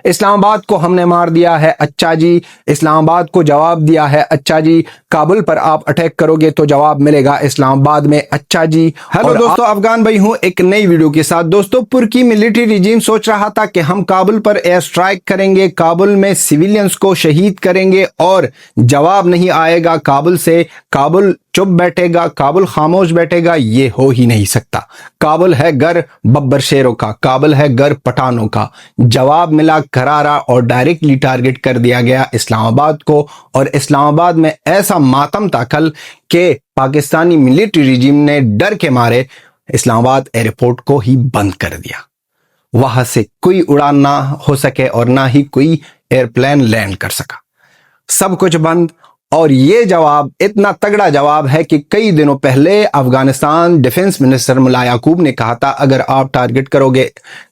اسلام آباد کو ہم نے مار دیا ہے، اچھا جی اسلام آباد کو جواب دیا ہے، اچھا جی کابل پر آپ اٹیک کرو گے تو جواب ملے گا اسلام آباد میں، اچھا جی۔ ہیلو دوستو، افغان بھائی ہوں ایک نئی ویڈیو کے ساتھ۔ دوستو ترکی ملٹری ریجیم سوچ رہا تھا کہ ہم کابل پر ایئر سٹرائک کریں گے، کابل میں سیویلینز کو شہید کریں گے اور جواب نہیں آئے گا کابل سے، کابل چپ بیٹھے گا، کابل خاموش بیٹھے گا۔ یہ ہو ہی نہیں سکتا۔ کابل ہے گھر ببر شیروں کا، کابل ہے گھر پٹھانوں کا۔ جواب ملا کرارا اور ڈائریکٹلی ٹارگٹ کر دیا گیا اسلام آباد کو، اور اسلام آباد میں ایسا ماتم تھا کل کہ پاکستانی ملٹری ریجیم نے ڈر کے مارے اسلام آباد ایئرپورٹ کو ہی بند کر دیا۔ وہاں سے کوئی اڑان نہ ہو سکے اور نہ ہی کوئی ایئرپلین لینڈ کر سکا، سب کچھ بند۔ اور یہ جواب اتنا تگڑا جواب ہے کہ کئی دنوں پہلے افغانستان ڈیفنس منسٹر ملا یعقوب نے کہا تھا اگر آپ ٹارگٹ کرو گے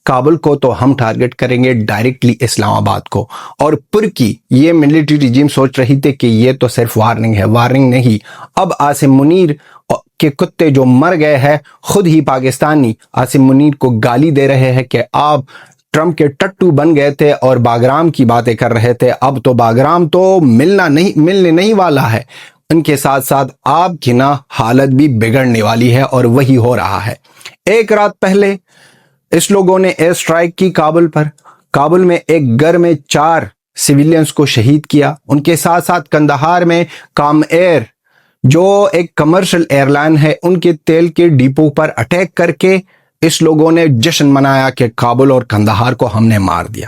کابل کو تو ہم ٹارگٹ کریں گے ڈائریکٹلی اسلام آباد کو۔ اور پرکی یہ ملٹری ریجیم سوچ رہی تھی کہ یہ تو صرف وارننگ ہے، وارننگ نہیں۔ اب عاصم منیر کے کتے جو مر گئے ہیں، خود ہی پاکستانی عاصم منیر کو گالی دے رہے ہیں کہ آپ ٹرمپ کے ٹٹو بن گئے تھے اور باگرام کی باتیں کر رہے تھے، اب تو باگرام تو ملنے نہیں والا ہے۔ ان کے ساتھ ساتھ آپ کی نا حالت بھی بگڑنے والی ہے، اور وہی ہو رہا ہے۔ ایک رات پہلے اس لوگوں نے ایئر سٹرائک کی کابل پر، کابل میں ایک گھر میں 4 سیویلینز کو شہید کیا۔ ان کے ساتھ ساتھ کندہار میں کام ایئر جو ایک کمرشل ایئر لائن ہے، ان کے تیل کے ڈیپو پر اٹیک کر کے اس لوگوں نے جشن منایا کہ کابل اور کندہار کو ہم نے مار دیا۔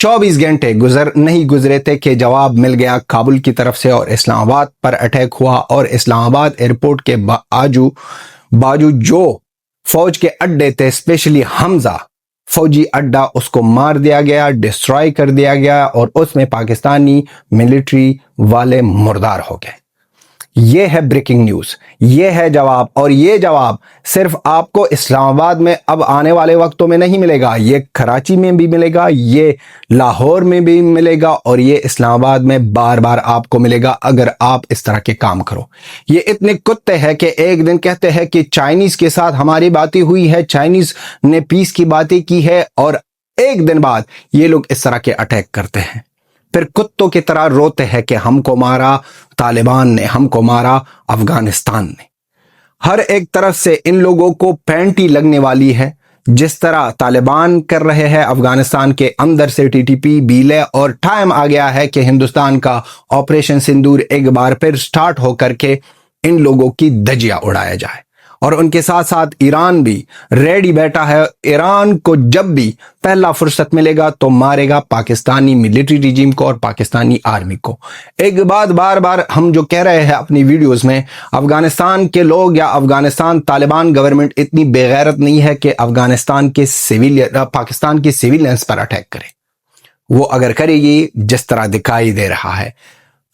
24 گھنٹے نہیں گزرے تھے کہ جواب مل گیا کابل کی طرف سے، اور اسلام آباد پر اٹیک ہوا، اور اسلام آباد ایئرپورٹ کے باجو جو فوج کے اڈے تھے، اسپیشلی حمزہ فوجی اڈا، اس کو مار دیا گیا، ڈسٹرائی کر دیا گیا، اور اس میں پاکستانی ملٹری والے مردار ہو گئے۔ یہ ہے بریکنگ نیوز، یہ ہے جواب، اور یہ جواب صرف آپ کو اسلام آباد میں اب آنے والے وقتوں میں نہیں ملے گا، یہ کراچی میں بھی ملے گا، یہ لاہور میں بھی ملے گا، اور یہ اسلام آباد میں بار بار آپ کو ملے گا اگر آپ اس طرح کے کام کرو۔ یہ اتنے کتے ہیں کہ ایک دن کہتے ہیں کہ چائنیز کے ساتھ ہماری باتیں ہوئی ہے، چائنیز نے پیس کی باتیں کی ہے، اور ایک دن بعد یہ لوگ اس طرح کے اٹیک کرتے ہیں، پھر کتوں کی طرح روتے ہیں کہ ہم کو مارا طالبان نے، ہم کو مارا افغانستان نے۔ ہر ایک طرف سے ان لوگوں کو پینٹی لگنے والی ہے، جس طرح طالبان کر رہے ہیں افغانستان کے اندر سے ٹی ٹی پی بیلے، اور ٹائم آ گیا ہے کہ ہندوستان کا آپریشن سندور ایک بار پھر سٹارٹ ہو کر کے ان لوگوں کی دھجیاں اڑایا جائے۔ اور ان کے ساتھ ساتھ ایران بھی ریڈی بیٹھا ہے، ایران کو جب بھی پہلا فرصت ملے گا تو مارے گا پاکستانی ملٹری ریجیم کو اور پاکستانی آرمی کو۔ ایک بات بار بار ہم جو کہہ رہے ہیں اپنی ویڈیوز میں، افغانستان کے لوگ یا افغانستان طالبان گورنمنٹ اتنی بے غیرت نہیں ہے کہ پاکستان کے سیویلینز پر اٹیک کرے۔ وہ اگر کرے گی جس طرح دکھائی دے رہا ہے،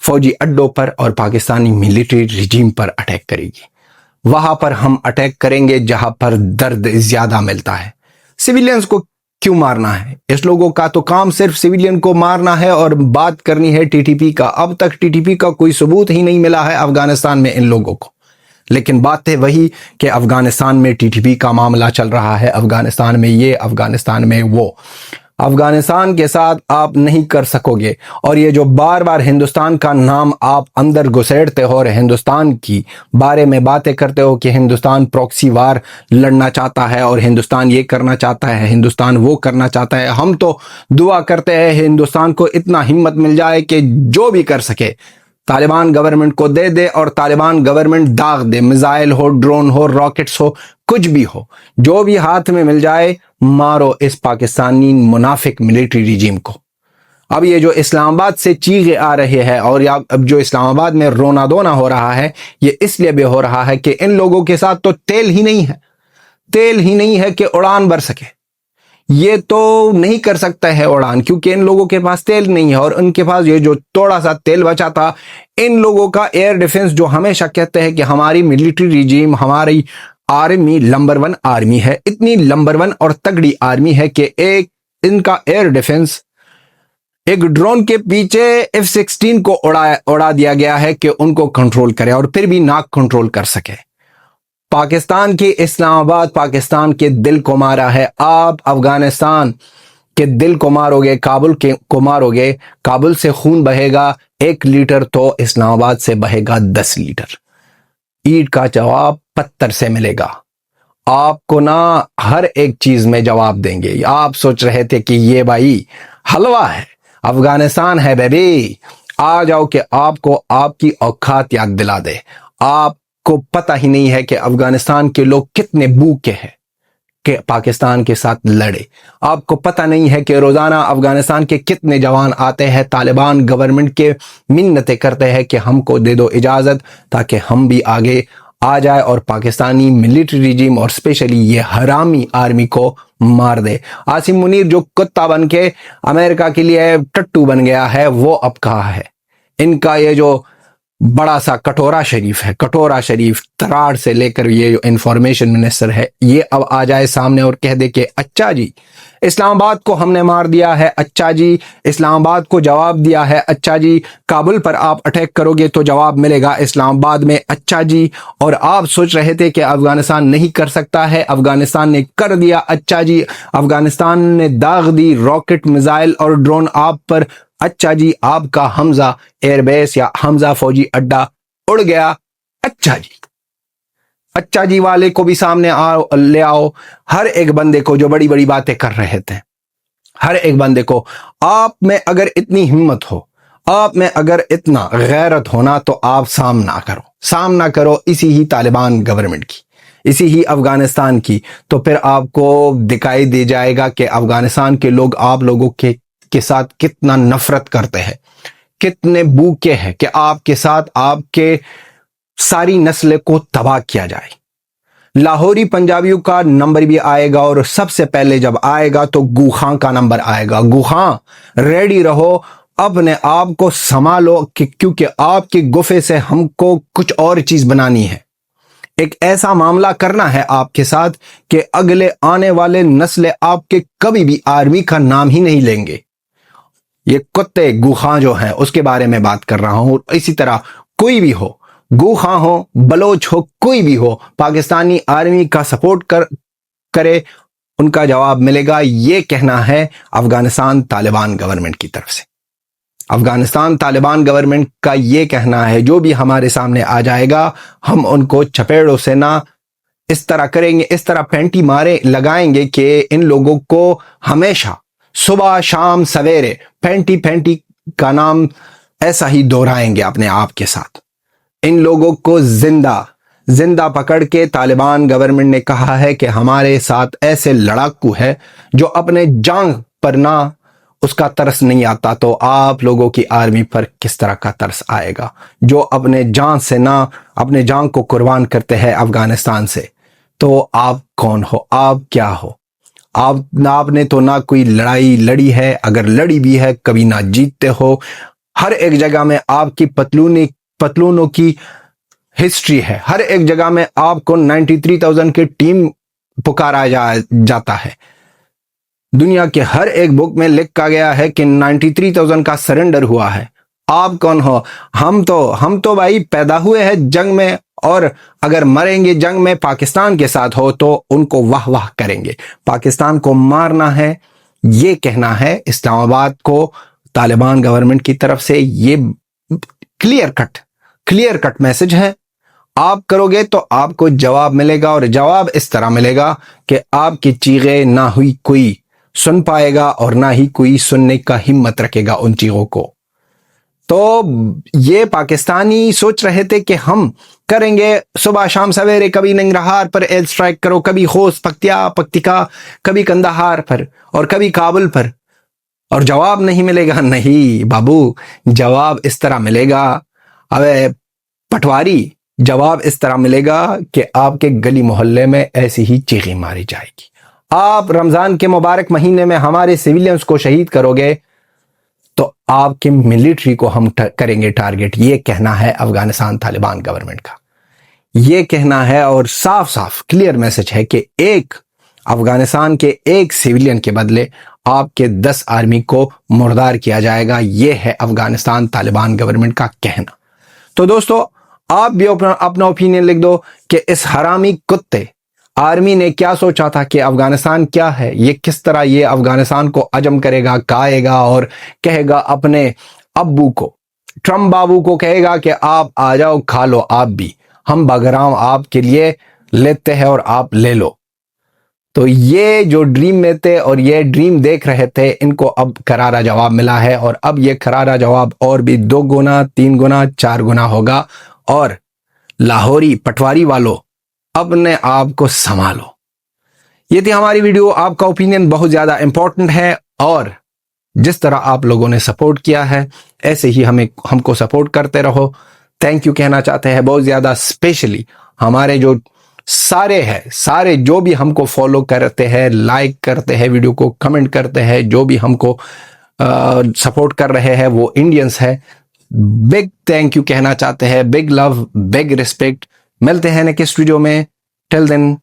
فوجی اڈوں پر اور پاکستانی ملٹری ریجیم پر اٹیک کرے گی۔ وہاں پر ہم اٹیک کریں گے جہاں پر درد زیادہ ملتا ہے۔ سیویلینز کو کیوں مارنا ہے؟ اس لوگوں کا تو کام صرف سیویلین کو مارنا ہے اور بات کرنی ہے ٹی ٹی پی کا۔ اب تک ٹی ٹی پی کا کوئی ثبوت ہی نہیں ملا ہے افغانستان میں ان لوگوں کو، لیکن بات ہے وہی کہ افغانستان میں ٹی ٹی پی کا معاملہ چل رہا ہے، افغانستان میں یہ، افغانستان میں وہ۔ افغانستان کے ساتھ آپ نہیں کر سکو گے، اور یہ جو بار بار ہندوستان کا نام آپ اندر گھسیڑتے ہو اور ہندوستان کی بارے میں باتیں کرتے ہو کہ ہندوستان پروکسی وار لڑنا چاہتا ہے اور ہندوستان یہ کرنا چاہتا ہے، ہندوستان وہ کرنا چاہتا ہے، ہم تو دعا کرتے ہیں ہندوستان کو اتنا ہمت مل جائے کہ جو بھی کر سکے طالبان گورنمنٹ کو دے دے، اور طالبان گورنمنٹ داغ دے، میزائل ہو، ڈرون ہو، راکٹس ہو، کچھ بھی ہو، جو بھی ہاتھ میں مل جائے مارو اس پاکستانی منافق ملٹری ریجیم کو۔ اب یہ جو اسلام آباد سے چیخیں آ رہے ہیں، اور اب جو اسلام آباد میں رونا دھونا ہو رہا ہے، یہ اس لیے بھی ہو رہا ہے کہ ان لوگوں کے ساتھ تو تیل ہی نہیں ہے کہ اڑان بھر سکے۔ یہ تو نہیں کر سکتا ہے اڑان، کیونکہ ان لوگوں کے پاس تیل نہیں ہے، اور ان کے پاس یہ جو تھوڑا سا تیل بچا تھا، ان لوگوں کا ایئر ڈیفنس جو ہمیشہ کہتے ہیں کہ ہماری ملٹری ریجیم، ہماری آرمی نمبر 1 آرمی ہے، اتنی نمبر 1 اور تگڑی آرمی ہے کہ ان کا ایئر ڈیفنس ایک ڈرون کے پیچھے F-16 کو اڑا دیا گیا ہے کہ ان کو کنٹرول کرے، اور پھر بھی نہ کنٹرول کر سکے۔ پاکستان کے اسلام آباد پاکستان کے دل کو مارا ہے۔ آپ افغانستان کہ دل کو مارو گے، کابل کو مارو گے، کابل سے خون بہے گا 1 لیٹر تو اسلام آباد سے بہے گا 10 لیٹر۔ اینٹ کا جواب پتھر سے ملے گا۔ آپ کو نا ہر ایک چیز میں جواب دیں گے۔ آپ سوچ رہے تھے کہ یہ بھائی حلوہ ہے، افغانستان ہے بیبی، آ جاؤ کہ آپ کو آپ کی اوقات یاد دلا دے۔ آپ کو پتہ ہی نہیں ہے کہ افغانستان کے لوگ کتنے بھوکے ہیں کہ پاکستان کے ساتھ لڑے۔ آپ کو پتہ نہیں ہے کہ روزانہ افغانستان کے کتنے جوان آتے ہیں، طالبان گورنمنٹ کے منتیں کرتے ہیں کہ ہم کو دے دو اجازت تاکہ ہم بھی آگے آ جائے اور پاکستانی ملٹری ریجیم اور اسپیشلی یہ حرامی آرمی کو مار دے۔ عاصم منیر جو کتا بن کے امریکہ کے لیے ٹٹو بن گیا ہے، وہ اب کہاں ہے؟ ان کا یہ جو بڑا سا کٹورا شریف ہے، کٹورا شریف تراڑ سے لے کر یہ جو انفارمیشن منسٹر ہے، یہ اب آ جائے سامنے اور کہہ دے کہ اچھا جی اسلام آباد کو ہم نے مار دیا ہے، اچھا جی اسلام آباد کو جواب دیا ہے، اچھا جی کابل پر آپ اٹیک کرو گے تو جواب ملے گا اسلام آباد میں، اچھا جی، اور آپ سوچ رہے تھے کہ افغانستان نہیں کر سکتا ہے، افغانستان نے کر دیا، اچھا جی افغانستان نے داغ دی راکٹ میزائل اور ڈرون آپ پر، اچھا جی آپ کا حمزہ ایئر بیس یا حمزہ فوجی اڈا اڑ گیا، اچھا جی، اچھا جی والے کو بھی سامنے لے آؤ، ہر ایک بندے کو جو بڑی بڑی باتیں کر رہے تھے، ہر ایک بندے کو، آپ میں اگر اتنی ہمت ہو، آپ میں اگر اتنا غیرت ہونا تو آپ سامنا کرو اسی ہی طالبان گورنمنٹ کی، اسی ہی افغانستان کی، تو پھر آپ کو دکھائی دے جائے گا کہ افغانستان کے لوگ آپ لوگوں کے ساتھ کتنا نفرت کرتے ہیں، کتنے بھوکے ہیں کہ آپ کے ساتھ آپ کے ساری نسل کو تباہ کیا جائے۔ لاہوری پنجابیوں کا نمبر بھی آئے گا، اور سب سے پہلے جب آئے گا تو گوخاں کا نمبر آئے گا۔ گوخاں ریڈی رہو، اپنے آپ کو سنبھالو، کیونکہ آپ کی گفے سے ہم کو کچھ اور چیز بنانی ہے، ایک ایسا معاملہ کرنا ہے آپ کے ساتھ کہ اگلے آنے والے نسل آپ کے کبھی بھی آرمی کا نام ہی نہیں لیں گے۔ یہ کتے گوخاں جو ہیں اس کے بارے میں بات کر رہا ہوں، اسی طرح کوئی بھی ہو، گوخاں ہو، بلوچ ہو، کوئی بھی ہو، پاکستانی آرمی کا سپورٹ کرے، ان کا جواب ملے گا۔ یہ کہنا ہے افغانستان طالبان گورنمنٹ کی طرف سے، افغانستان طالبان گورنمنٹ کا یہ کہنا ہے جو بھی ہمارے سامنے آ جائے گا ہم ان کو چپیڑوں سے نہ اس طرح کریں گے، اس طرح پینٹی لگائیں گے کہ ان لوگوں کو ہمیشہ صبح شام سویرے پینٹی کا نام ایسا ہی دہرائیں گے اپنے آپ کے ساتھ۔ ان لوگوں کو زندہ پکڑ کے طالبان گورنمنٹ نے کہا ہے کہ ہمارے ساتھ ایسے لڑاکو ہے جو اپنے جان پر نہ اس کا ترس نہیں آتا، تو آپ لوگوں کی آرمی پر کس طرح کا ترس آئے گا جو اپنے جان سے نہ اپنے جان کو قربان کرتے ہیں افغانستان سے؟ تو آپ کون ہو؟ آپ کیا ہو؟ آپ نے تو نہ کوئی لڑائی لڑی ہے، اگر لڑی بھی ہے کبھی نہ جیتتے ہو۔ ہر ایک جگہ میں آپ کی پتلونوں کی ہسٹری ہے، ہر ایک جگہ میں آپ کو 93,000 کی ٹیم پکارا جاتا ہے۔ دنیا کے ہر ایک بک میں لکھا گیا ہے کہ 93,000 کا سرنڈر ہوا ہے۔ آپ کون ہو؟ ہم تو بھائی پیدا ہوئے ہیں جنگ میں، اور اگر مریں گے جنگ میں پاکستان کے ساتھ ہو تو ان کو واہ کریں گے۔ پاکستان کو مارنا ہے، یہ کہنا ہے اسلام آباد کو طالبان گورنمنٹ کی طرف سے۔ یہ کلیئر کٹ میسج ہے، آپ کرو گے تو آپ کو جواب ملے گا، اور جواب اس طرح ملے گا کہ آپ کی چیخیں نہ ہوئی کوئی سن پائے گا اور نہ ہی کوئی سننے کا ہمت رکھے گا ان چیخوں کو۔ تو یہ پاکستانی سوچ رہے تھے کہ ہم کریں گے صبح شام سویرے، کبھی ننگرہار پر ایئر سٹرائک کرو، کبھی خوست پکتیکا، کبھی کندہار پر اور کبھی کابل پر، اور جواب نہیں ملے گا۔ نہیں بابو، جواب اس طرح ملے گا، ابے پٹواری، جواب اس طرح ملے گا کہ آپ کے گلی محلے میں ایسی ہی چیخیں ماری جائے گی۔ آپ رمضان کے مبارک مہینے میں ہمارے سیویلینز کو شہید کرو گے تو آپ کے ملٹری کو ہم کریں گے ٹارگٹ۔ یہ کہنا ہے افغانستان طالبان گورنمنٹ کا، یہ کہنا ہے، اور صاف کلیئر میسج ہے کہ افغانستان کے ایک سیویلین کے بدلے آپ کے 10 آرمی کو مردار کیا جائے گا۔ یہ ہے افغانستان طالبان گورنمنٹ کا کہنا۔ تو دوستو، آپ بھی اپنا اوپینین لکھ دو کہ اس حرامی کتے آرمی نے کیا سوچا تھا کہ افغانستان کیا ہے، یہ کس طرح یہ افغانستان کو عجم کرے گا، کھائے گا اور کہے گا اپنے ابو کو، ٹرمپ بابو کو کہے گا کہ آپ آ جاؤ کھا لو، آپ بھی، ہم بغرام آپ کے لیے لیتے ہیں اور آپ لے لو۔ تو یہ جو ڈریم میں تھے اور یہ ڈریم دیکھ رہے تھے، ان کو اب کرارا جواب ملا ہے، اور اب یہ کرارا جواب اور بھی 2 گنا 3 گنا 4 گنا ہوگا۔ اور لاہوری پٹواری والوں، اپنے آپ کو سنبھالو۔ یہ تھی ہماری ویڈیو، آپ کا اوپینین بہت زیادہ امپورٹنٹ ہے، اور جس طرح آپ لوگوں نے سپورٹ کیا ہے ایسے ہی ہم کو سپورٹ کرتے رہو۔ تھینک یو کہنا چاہتے ہیں بہت زیادہ، اسپیشلی ہمارے جو سارے جو بھی ہم کو فالو کرتے ہیں، لائک کرتے ہیں ویڈیو کو، کمنٹ کرتے ہیں، جو بھی ہم کو سپورٹ کر رہے ہیں وہ انڈینس ہے۔ بگ تھینک یو کہنا چاہتے ہیں، بگ لو، بگ ریسپیکٹ۔ ملتے ہیں نیکسٹ ویڈیو میں، ٹل دین